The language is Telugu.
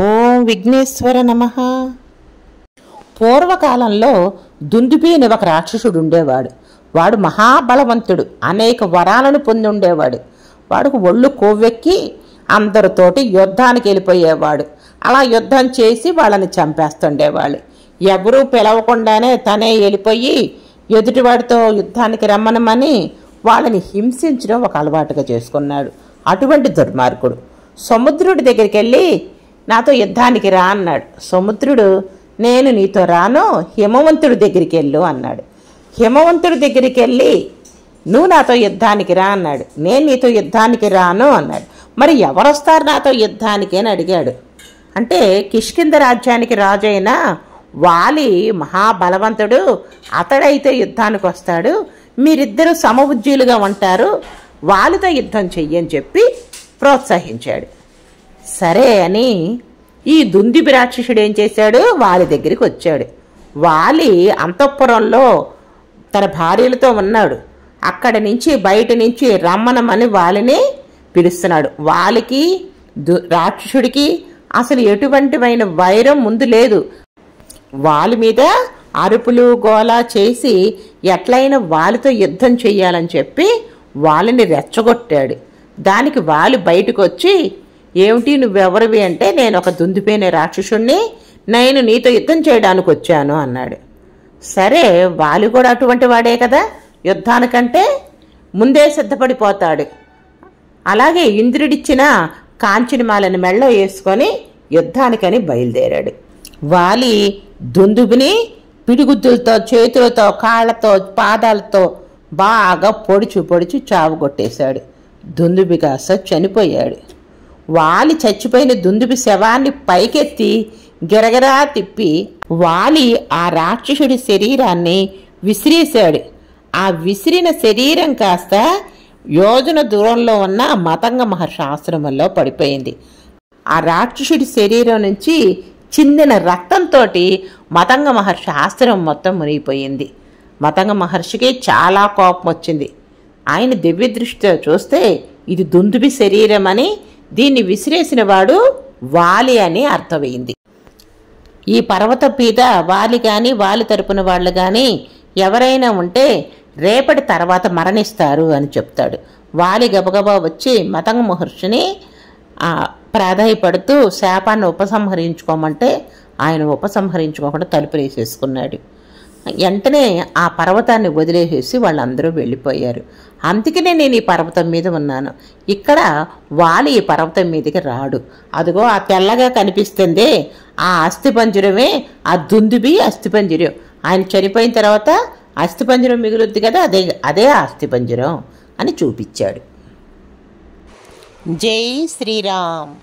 ఓం విఘ్నేశ్వర నమః. పూర్వకాలంలో దుందుభి అనే ఒక రాక్షసుడు ఉండేవాడు. వాడు మహాబలవంతుడు, అనేక వరాలను పొంది ఉండేవాడు. వాడికి ఒళ్ళు కొవ్వెక్కి అందరితోటి యుద్ధానికి వెళ్ళిపోయేవాడు. అలా యుద్ధం చేసి వాళ్ళని చంపేస్తుండేవాళ్ళు. ఎవరూ పిలవకుండానే తనే వెళ్ళిపోయి ఎదుటివాడితో యుద్ధానికి రమ్మనమని వాళ్ళని హింసించడం ఒక అలవాటుగా చేసుకున్నాడు. అటువంటి దుర్మార్గుడు సముద్రుడి దగ్గరికి వెళ్ళి నాతో యుద్ధానికి రా అన్నాడు. సముద్రుడు నేను నీతో రాను, హిమవంతుడి దగ్గరికి వెళ్ళు అన్నాడు. హిమవంతుడి దగ్గరికి వెళ్ళి నువ్వు నాతో యుద్ధానికి రా అన్నాడు. నేను నీతో యుద్ధానికి రాను అన్నాడు. మరి ఎవరొస్తారు నాతో యుద్ధానికి అని అడిగాడు. అంటే కిష్కింద రాజ్యానికి రాజు అయిన వాలి మహాబలవంతుడు, అతడైతే యుద్ధానికి వస్తాడు, మీరిద్దరూ సమబుజ్జీలుగా ఉంటారు, వాలితో యుద్ధం చెయ్యని చెప్పి ప్రోత్సహించాడు. సరే అని ఈ దుందుభి రాక్షసుడు ఏం చేశాడు, వాలి దగ్గరికి వచ్చాడు. వాలి అంతఃపురంలో తన భార్యలతో ఉన్నాడు. అక్కడి నుంచి బయట నుంచి రమ్మనమని వాలిని పిలుస్తున్నాడు. వాలికి రాక్షసుడికి అసలు ఎటువంటివైన వైరం ముందు లేదు. వాలి మీద అరుపులు గోల చేసి ఎట్లయినా వాలితో యుద్ధం చెయ్యాలని చెప్పి వాలిని రెచ్చగొట్టాడు. దానికి వాలి బయటకు వచ్చి ఏమిటి నువ్వెవరివి అంటే నేను ఒక దుందుపైన రాక్షసుణ్ణి, నేను నీతో యుద్ధం చేయడానికి వచ్చాను అన్నాడు. సరే వాలి కూడా అటువంటి వాడే కదా, యుద్ధానికంటే ముందే సిద్ధపడిపోతాడు. అలాగే ఇంద్రుడిచ్చిన కాంచనమాలని మెళ్ళో వేసుకొని యుద్ధానికని బయలుదేరాడు. వాలి దుందుభిని పిడిగుద్దులతో, చేతులతో, కాళ్ళతో, పాదాలతో బాగా పొడిచి చావుగొట్టేశాడు. దుందుభి కాస్త చనిపోయాడు. వాలి చచ్చిపోయిన దుందుభి శవాన్ని పైకెత్తి గిరగిరా తిప్పి వాలి ఆ రాక్షసుడి శరీరాన్ని విసిరేశాడు. ఆ విసిరిన శరీరం కాస్త యోజన దూరంలో ఉన్న మతంగ మహర్షి ఆశ్రమంలో పడిపోయింది. ఆ రాక్షసుడి శరీరం నుంచి చిందిన రక్తంతో మతంగ మహర్షి ఆశ్రమం మొత్తం మునిగిపోయింది. మతంగ మహర్షికి చాలా కోపం వచ్చింది. ఆయన దివ్య దృష్టితో చూస్తే ఇది దుందుభి శరీరం అని, దీన్ని విసిరేసిన వాడు వాలి అని అర్థమైంది. ఈ పర్వతం మీద వాలి కానీ వాలి తరపున వాళ్ళు కానీ ఎవరైనా ఉంటే రేపటి తర్వాత మరణిస్తారు అని చెప్తాడు. వాలి గబగబా వచ్చి మతంగ మహర్షిని ప్రాధాయపడుతూ శాపాన్ని ఉపసంహరించుకోమంటే ఆయన ఉపసంహరించుకోకుండా తలుపులు వేసేసుకున్నాడు. వెంటనే ఆ పర్వతాన్ని వదిలేసేసి వాళ్ళందరూ వెళ్ళిపోయారు. అందుకనే నేను ఈ పర్వతం మీద ఉన్నాను. ఇక్కడ వాలి ఈ పర్వతం మీదకి రాడు. అదిగో ఆ తెల్లగా కనిపిస్తుంది, ఆ అస్థిపంజరమే ఆ దుందుభి అస్థిపంజరం. ఆయన చనిపోయిన తర్వాత అస్థిపంజరం మిగులుద్ది కదా, అదే ఆ అస్థిపంజరం అని చూపించాడు. జై శ్రీరామ్.